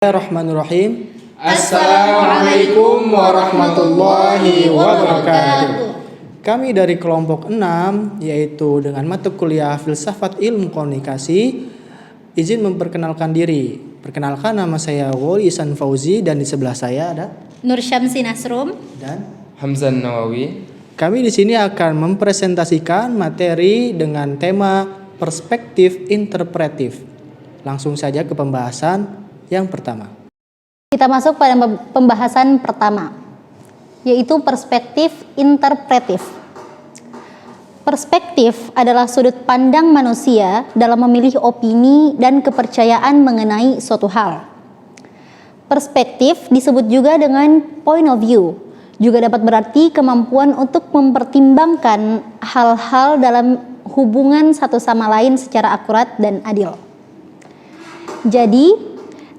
Bismillahirrahmanirrahim. Assalamualaikum warahmatullahi wabarakatuh. Kami dari kelompok 6, yaitu dengan mata kuliah Filsafat Ilmu Komunikasi, izin memperkenalkan diri. Perkenalkan, nama saya Woli Ihsan Fauzi dan di sebelah saya ada Nur Syamsi Nasrum dan Hamzan Nawawi. kami di sini akan mempresentasikan materi dengan tema perspektif interpretif. Langsung saja ke pembahasan yang pertama. Kita masuk pada pembahasan pertama, yaitu perspektif interpretif. Perspektif adalah sudut pandang manusia dalam memilih opini dan kepercayaan mengenai suatu hal. Perspektif disebut juga dengan point of view, juga dapat berarti kemampuan untuk mempertimbangkan hal-hal dalam hubungan satu sama lain secara akurat dan adil. Jadi,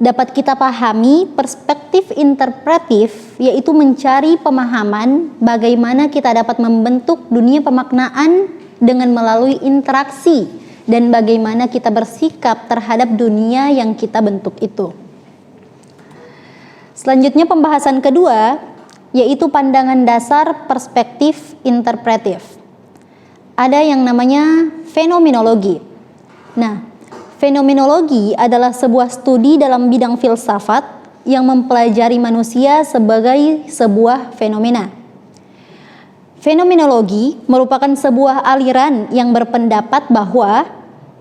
dapat kita pahami perspektif interpretif, yaitu mencari pemahaman bagaimana kita dapat membentuk dunia pemaknaan dengan melalui interaksi dan bagaimana kita bersikap terhadap dunia yang kita bentuk itu. Selanjutnya pembahasan kedua, yaitu pandangan dasar perspektif interpretif. Ada yang namanya fenomenologi. Nah, fenomenologi adalah sebuah studi dalam bidang filsafat yang mempelajari manusia sebagai sebuah fenomena. Fenomenologi merupakan sebuah aliran yang berpendapat bahwa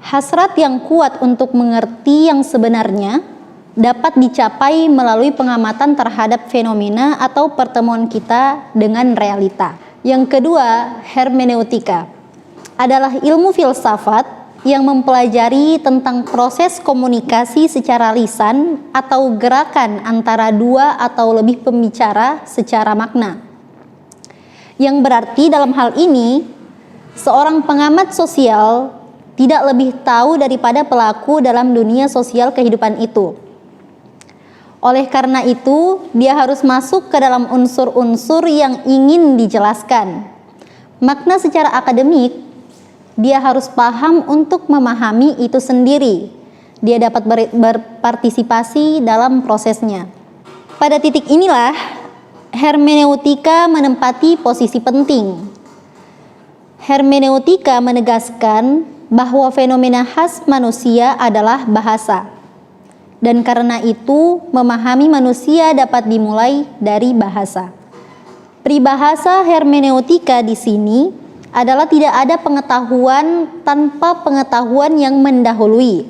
hasrat yang kuat untuk mengerti yang sebenarnya dapat dicapai melalui pengamatan terhadap fenomena atau pertemuan kita dengan realita. Yang kedua, hermeneutika adalah ilmu filsafat yang mempelajari tentang proses komunikasi secara lisan atau gerakan antara dua atau lebih pembicara secara makna. Yang berarti dalam hal ini, seorang pengamat sosial tidak lebih tahu daripada pelaku dalam dunia sosial kehidupan itu. Oleh karena itu, dia harus masuk ke dalam unsur-unsur yang ingin dijelaskan. Makna secara akademik, dia harus paham untuk memahami itu sendiri. Dia dapat berpartisipasi dalam prosesnya. Pada titik inilah hermeneutika menempati posisi penting. Hermeneutika menegaskan bahwa fenomena khas manusia adalah bahasa. Dan karena itu, memahami manusia dapat dimulai dari bahasa. Peribahasa hermeneutika di sini adalah tidak ada pengetahuan tanpa pengetahuan yang mendahului.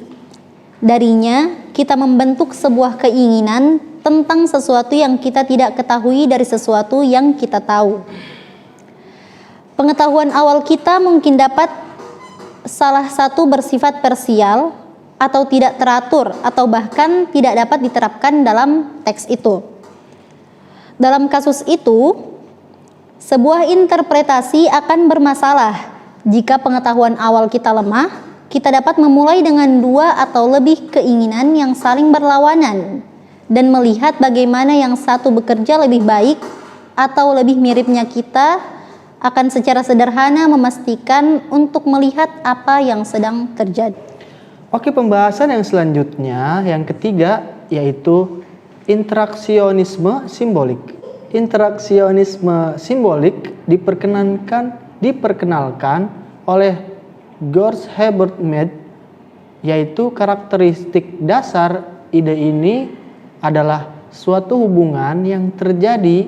Darinya, kita membentuk sebuah keinginan tentang sesuatu yang kita tidak ketahui dari sesuatu yang kita tahu. Pengetahuan awal kita mungkin dapat salah satu bersifat parsial atau tidak teratur atau bahkan tidak dapat diterapkan dalam teks itu. Dalam kasus itu, sebuah interpretasi akan bermasalah jika pengetahuan awal kita lemah. Kita dapat memulai dengan dua atau lebih keinginan yang saling berlawanan dan melihat bagaimana yang satu bekerja lebih baik atau lebih miripnya. Kita akan secara sederhana memastikan untuk melihat apa yang sedang terjadi. Oke, pembahasan yang selanjutnya, yang ketiga, yaitu interaksionisme simbolik. Interaksionisme simbolik diperkenalkan oleh George Herbert Mead, yaitu karakteristik dasar ide ini adalah suatu hubungan yang terjadi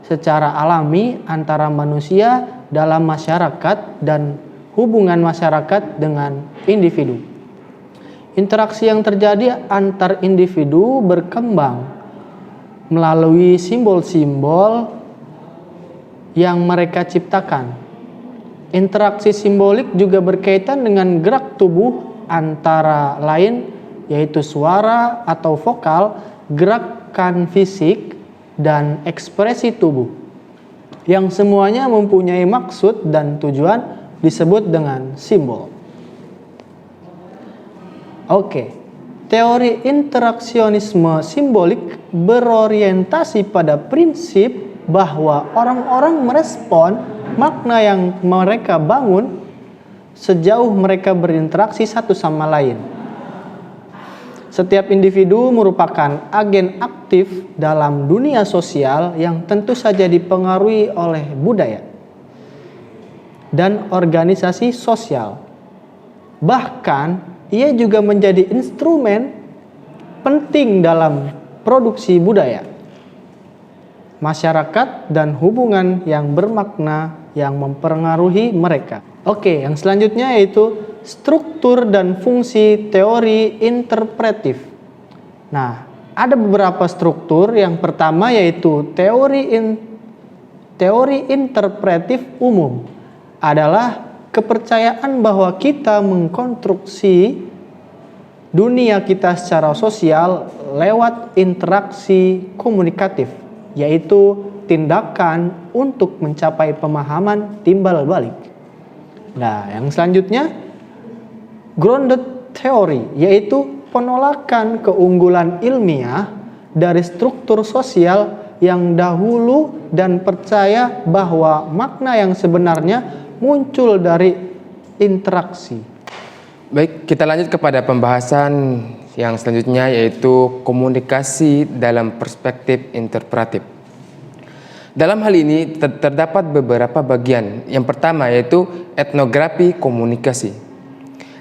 secara alami antara manusia dalam masyarakat dan hubungan masyarakat dengan individu. Interaksi yang terjadi antar individu berkembang melalui simbol-simbol yang mereka ciptakan. Interaksi simbolik juga berkaitan dengan gerak tubuh antara lain, yaitu suara atau vokal, gerakan fisik, dan ekspresi tubuh, yang semuanya mempunyai maksud dan tujuan disebut dengan simbol. Oke. Teori interaksionisme simbolik berorientasi pada prinsip bahwa orang-orang merespon makna yang mereka bangun sejauh mereka berinteraksi satu sama lain. Setiap individu merupakan agen aktif dalam dunia sosial yang tentu saja dipengaruhi oleh budaya dan organisasi sosial. Bahkan, ia juga menjadi instrumen penting dalam produksi budaya, masyarakat, dan hubungan yang bermakna yang mempengaruhi mereka. Oke, yang selanjutnya yaitu struktur dan fungsi teori interpretif. Nah, ada beberapa struktur. Yang pertama yaitu teori interpretif umum adalah kepercayaan bahwa kita mengkonstruksi dunia kita secara sosial lewat interaksi komunikatif, yaitu tindakan untuk mencapai pemahaman timbal balik. Nah, yang selanjutnya grounded theory, yaitu penolakan keunggulan ilmiah dari struktur sosial yang dahulu dan percaya bahwa makna yang sebenarnya muncul dari interaksi. Baik, kita lanjut kepada pembahasan yang selanjutnya, yaitu komunikasi dalam perspektif interpretif. Dalam hal ini terdapat beberapa bagian. Yang pertama yaitu etnografi komunikasi.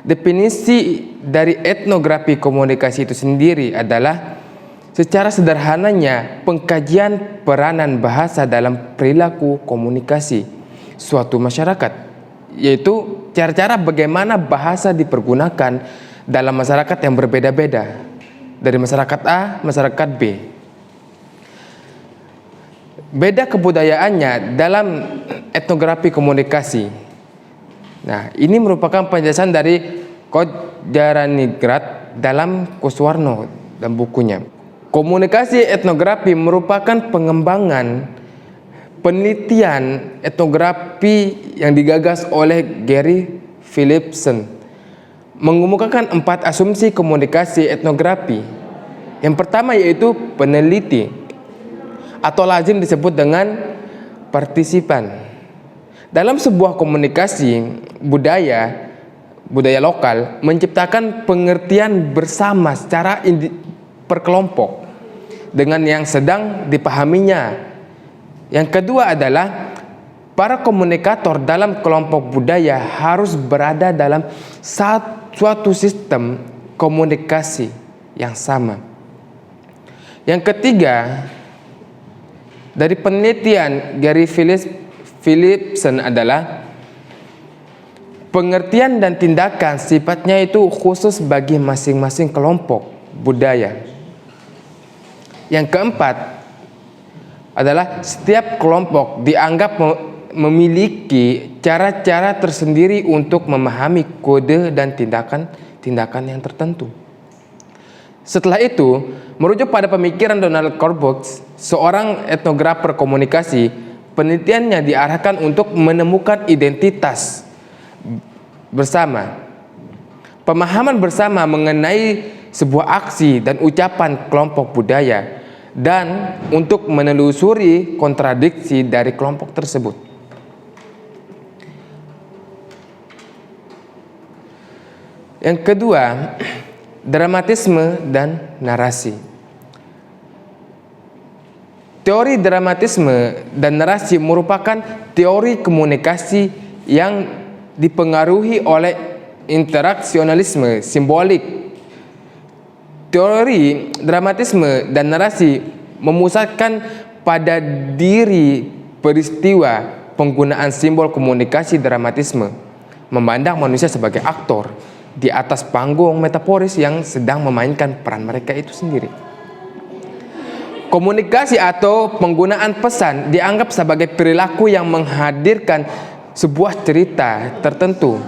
Definisi dari etnografi komunikasi itu sendiri adalah secara sederhananya pengkajian peranan bahasa dalam perilaku komunikasi suatu masyarakat, yaitu cara-cara bagaimana bahasa dipergunakan dalam masyarakat yang berbeda-beda, dari masyarakat A, masyarakat B. Beda kebudayaannya dalam etnografi komunikasi. Nah, ini merupakan penjelasan dari Kodjaraningrat dalam Kuswarno dan bukunya. Komunikasi etnografi merupakan pengembangan penelitian etnografi yang digagas oleh Gary Philipson, mengemukakan 4 asumsi komunikasi etnografi. Yang pertama yaitu peneliti, atau lazim disebut dengan partisipan. Dalam sebuah komunikasi budaya lokal menciptakan pengertian bersama secara per kelompok dengan yang sedang dipahaminya. Yang kedua adalah para komunikator dalam kelompok budaya harus berada dalam suatu sistem komunikasi yang sama. Yang ketiga, dari penelitian Gary Philipson adalah pengertian dan tindakan sifatnya itu khusus bagi masing-masing kelompok budaya. Yang keempat adalah setiap kelompok dianggap memiliki cara-cara tersendiri untuk memahami kode dan tindakan yang tertentu. Setelah itu, merujuk pada pemikiran Donald Corbox, seorang etnografer komunikasi, penelitiannya diarahkan untuk menemukan identitas bersama, pemahaman bersama mengenai sebuah aksi dan ucapan kelompok budaya, dan untuk menelusuri kontradiksi dari kelompok tersebut. Yang kedua, dramatisme dan narasi. Teori dramatisme dan narasi merupakan teori komunikasi yang dipengaruhi oleh interaksionalisme simbolik. Teori dramatisme dan narasi memusatkan pada diri peristiwa penggunaan simbol komunikasi dramatisme, memandang manusia sebagai aktor di atas panggung metaforis yang sedang memainkan peran mereka itu sendiri. Komunikasi atau penggunaan pesan dianggap sebagai perilaku yang menghadirkan sebuah cerita tertentu.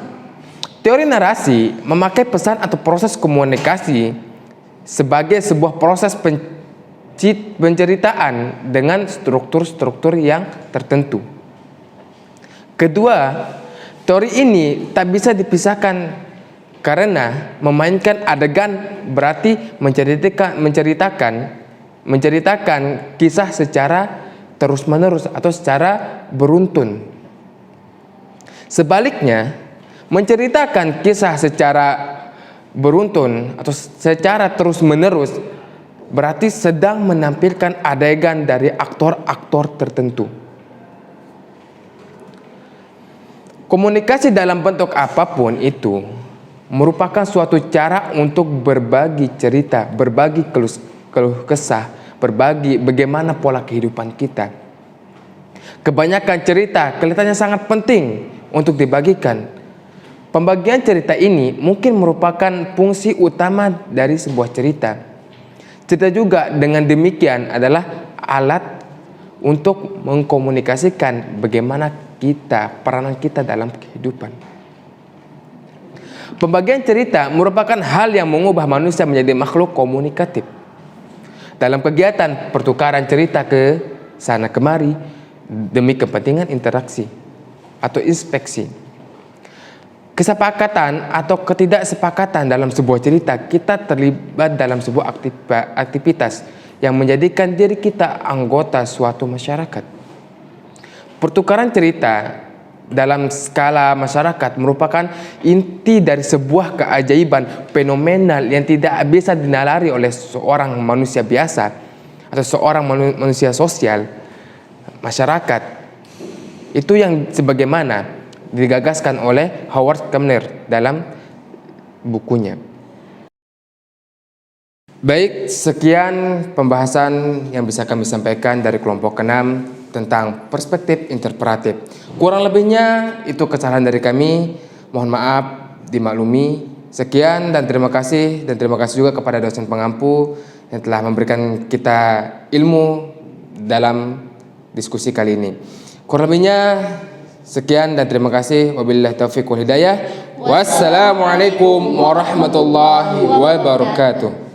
Teori narasi memakai pesan atau proses komunikasi sebagai sebuah proses penceritaan dengan struktur-struktur yang tertentu. Kedua, teori ini tak bisa dipisahkan karena memainkan adegan berarti menceritakan kisah secara terus-menerus atau secara beruntun. Sebaliknya, menceritakan kisah secara beruntun atau secara terus-menerus berarti sedang menampilkan adegan dari aktor-aktor tertentu. Komunikasi dalam bentuk apapun itu merupakan suatu cara untuk berbagi cerita, berbagi keluh kesah, berbagi bagaimana pola kehidupan kita. Kebanyakan cerita kelihatannya sangat penting untuk dibagikan. Pembagian cerita ini mungkin merupakan fungsi utama dari sebuah cerita. Cerita juga dengan demikian adalah alat untuk mengkomunikasikan bagaimana peranan kita dalam kehidupan. Pembagian cerita merupakan hal yang mengubah manusia menjadi makhluk komunikatif. Dalam kegiatan pertukaran cerita ke sana kemari demi kepentingan interaksi atau inspeksi. Kesepakatan atau ketidaksepakatan dalam sebuah cerita, kita terlibat dalam sebuah aktivitas yang menjadikan diri kita anggota suatu masyarakat. Pertukaran cerita dalam skala masyarakat merupakan inti dari sebuah keajaiban fenomenal yang tidak bisa dinalari oleh seorang manusia biasa atau seorang manusia sosial. Masyarakat itu yang sebagaimana digagaskan oleh Howard Gardner dalam bukunya. Baik, sekian pembahasan yang bisa kami sampaikan dari kelompok ke-6 tentang perspektif interpretatif. Kurang lebihnya itu kesalahan dari kami. Mohon maaf, dimaklumi. Sekian dan terima kasih juga kepada dosen pengampu yang telah memberikan kita ilmu dalam diskusi kali ini. Kurang lebihnya sekian dan terima kasih. Wabillahi taufiq wal hidayah. Wassalamualaikum warahmatullahi wabarakatuh.